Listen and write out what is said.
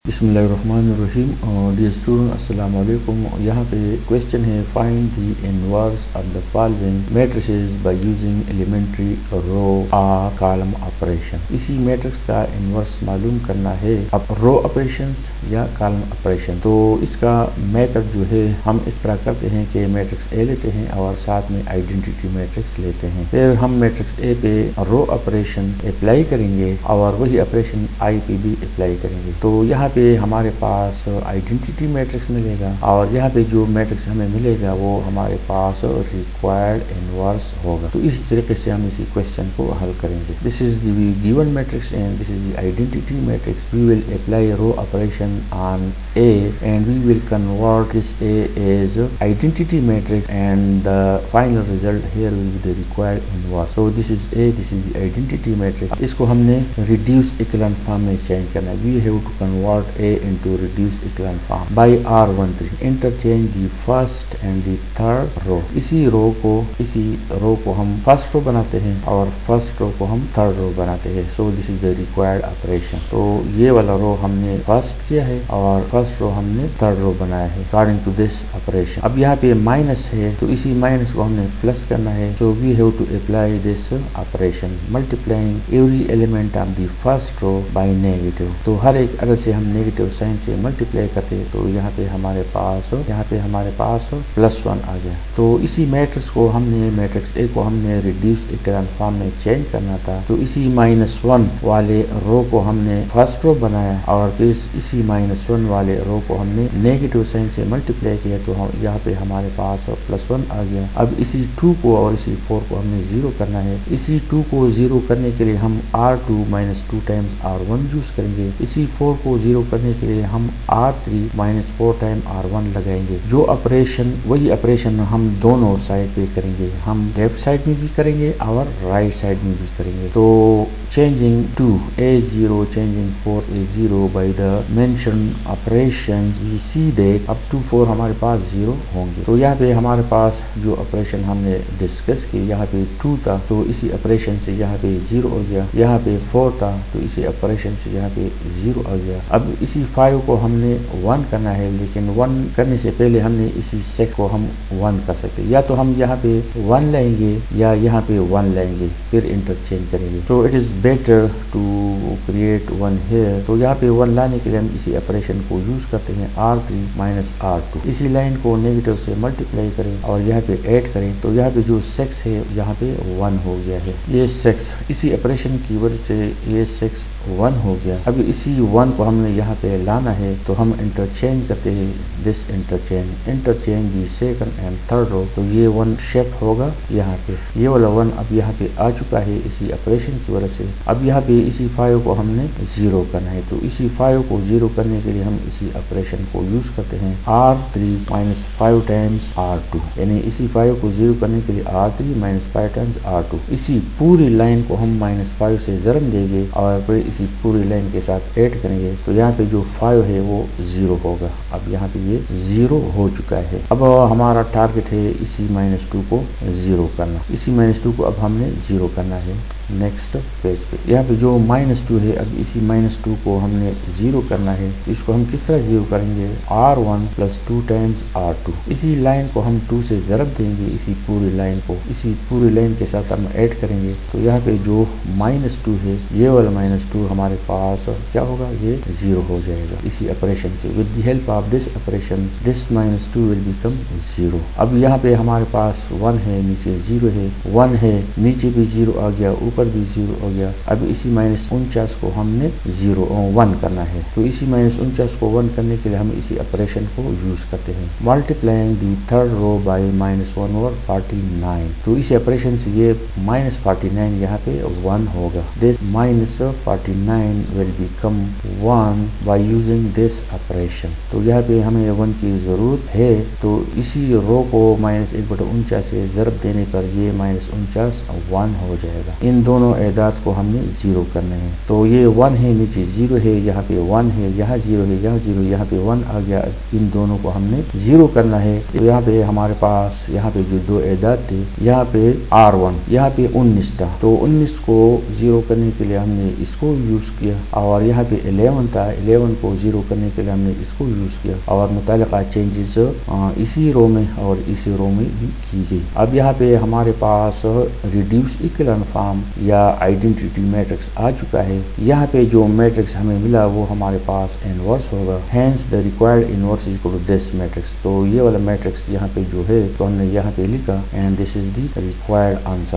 बिस्मिल्लाहिर्रहमानिर्रहीम। Dear student अस्सलाम वालेकुम। यहाँ पे क्वेश्चन है find the inverse of the following matrices by using elementary row और कॉलम ऑपरेशन। इसी मैट्रिक्स का इनवर्स मालूम करना है अब रो ऑपरेशंस या कॉलम ऑपरेशन। तो इसका मेथड जो है हम इस तरह करते हैं कि मैट्रिक्स ए लेते हैं और साथ में आइडेंटिटी मैट्रिक्स लेते हैं। फिर हम मैट्रिक्स ए पे रो ऑपरेशन अप्लाई करेंगे और वही ऑपरेशन आई पे भी अप्लाई करेंगे। तो यहाँ पे हमारे पास आइडेंटिटी मैट्रिक्स मिलेगा और यहाँ पे जो मैट्रिक्स हमें मिलेगा वो हमारे पास रिक्वायर्ड इनवर्स होगा। तो इस तरीके से हम इसी क्वेश्चन को हल करेंगे। This is the given matrix and this is the identity matrix. We will apply row operation on A and we will convert this A as identity matrix and the final result here will be the required inverse. So this is A, this is the identity matrix. इसको हमने reduced echelon form में change करना है। We have to convert A into reduced echelon form by R13. Interchange the first and the third row. इसी रो को हम first row बनाते हैं और फर्स्ट रो को हम थर्ड रो बनाते हैं। So this is the required operation. तो ये वाला रो हमने फर्स्ट किया है और फर्स्ट रो हमने थर्ड रो बनाया है अकॉर्डिंग टू दिस ऑपरेशन। अब यहाँ पे माइनस है तो इसी माइनस को हमने प्लस करना है। So we have to apply this operation multiplying every element of the first row by negative. तो हर एक अगर से हम नेगेटिव साइन से मल्टीप्लाई करते हैं तो यहाँ पे हमारे पास +1 आ गया। तो इसी मैट्रिक्स को हमने मैट्रिक्स ए को हमने रिड्यूस इक्वेशन फॉर्म में चेंज करना था। तो इसी -1 वाले रो को हमने फर्स्ट रो बनाया और फिर इसी -1 वाले रो को हमने नेगेटिव साइन से मल्टीप्लाई किया तो हम यहाँ पे हमारे पास +1 आ गया। अब इसी 2 को और इसी 4 को हमने 0 करना है। इसी 2 को 0 करने के लिए हम R2 - 2 टाइम्स R1 यूज करेंगे। इसी 4 को 0 करने के लिए हम R3 - 4 टाइम R1 लगाएंगे। जो ऑपरेशन वही ऑपरेशन हम दोनों साइड पे करेंगे, हम लेफ्ट साइड में भी करेंगे और राइट साइड में भी करेंगे। तो changing 2 A0 changing 4 A0 by the mentioned operations we see that up to 4 हमारे पास 0 होंगे। तो यहाँ पे हमारे पास जो ऑपरेशन हमने डिस्कस की यहाँ पे 2 था तो इसी ऑपरेशन से यहाँ पे 0 हो गया। यहाँ पे 4 था तो इसी ऑपरेशन से यहाँ पे 0 आ गया। अब इसी 5 को हमने 1 करना है लेकिन 1 करने से पहले हमने इसी 6 को हम 1 कर सकते हैं। या तो हम यहाँ पे 1 लाएंगे या यहाँ पे 1 लाएंगे फिर इंटरचेंज करेंगे। तो it is better to create 1 here. तो यहाँ पे 1 लाने के लिए हम इसी ऑपरेशन को यूज करते हैं R3 - R2। इसी लाइन को नेगेटिव से मल्टीप्लाई करें और यहाँ पे ऐड करें तो यहाँ पे जो 6 है यहाँ पे 1 हो गया है। ये 6 इसी ऑपरेशन की वजह से ये 6 1 हो गया। अब इसी 1 को हमने यहाँ पे लाना है तो हम इंटरचेंज करते हैं। This interchange the second and third row. तो ये 1 शिफ्ट होगा यहाँ पे। ये वाला 1 अब यहाँ पे आ चुका है इसी ऑपरेशन की वजह से। अब यहाँ पे इसी 5 को हमने 0 करना है। तो इसी 5 को 0 करने के लिए हम इसी ऑपरेशन को यूज करते हैं R3 - 5 टाइम्स R2। यानी इसी 5 को 0 करने के लिए R3 - 5 टाइम्स R2। इसी पूरी लाइन को हम -5 से ज़रब देंगे और फिर इसी पूरी लाइन के साथ ऐड करेंगे तो यहाँ पे जो 5 है वो 0 होगा। अब यहाँ पे ये 0 हो चुका है। अब हमारा टारगेट है इसी -2 को 0 करना। इसी -2 को अब हमने 0 करना है नेक्स्ट पेज पे। यहाँ पे जो -2 है अब इसी -2 को हमने 0 करना है। तो इसको हम किस तरह 0 करेंगे R1 + 2 टाइम्स R2। इसी लाइन को हम 2 से ज़रब देंगे इसी पूरी लाइन को। इसी पूरी लाइन के साथ हम ऐड करेंगे तो यहाँ पे जो -2 है ये वाला -2 हमारे पास क्या होगा ये 0 हो जाएगा। इसी ऑपरेशन के with the help of this operation this -2 will become 0। अब यहाँ पे हमारे पास 1 है नीचे 0 है, 1 है नीचे भी 0 आ गया, ऊपर भी 0 हो गया। अब इसी -49 को हमने 1 करना है। तो इसी -49 को 1 करने के लिए हम इसी ऑपरेशन को यूज करते हैं multiplying the third row by -1/49। तो इसी ऑपरेशन से ये -49 यहाँ पे 1 होगा। This -49 will become 1 by using this operation. तो यहाँ पे हमें 1 की जरूरत है। तो इसी रो को -1/49 से ज़रब देने पर ये -49 1 हो जाएगा। इन दोनों एदाद को हमने 0 करना है। तो ये 1 है, नीचे 0 है, यहाँ पे 1 है, यहाँ 0 है, यहाँ 0, यहाँ पे 1 आ गया। इन दोनों को हमने 0 करना है। तो यहाँ पे हमारे पास यहाँ पे जो दो एदाद थे, यहाँ पे R1, यहाँ पे 19 था। तो 19 को 0 करने के लिए हमने इसको यूज किया, और यहाँ पे 11 था, 11 को 0 करने के लिए हमने इसको यूज किया, और मुतालिका चेंजेस इसी रो में और इसी रो में भी की गई। अब यहाँ पे हमारे पास रिड्यूस इक्विवेलेंट फॉर्म या आइडेंटिटी मैट्रिक्स आ चुका है। यहाँ पे जो मैट्रिक्स हमें मिला वो हमारे पास इनवर्स होगा, hence the required inverse equal to this matrix. तो ये वाला मैट्रिक्स यहाँ पे जो है तो हमने यहाँ पे लिखा, and this is the required answer.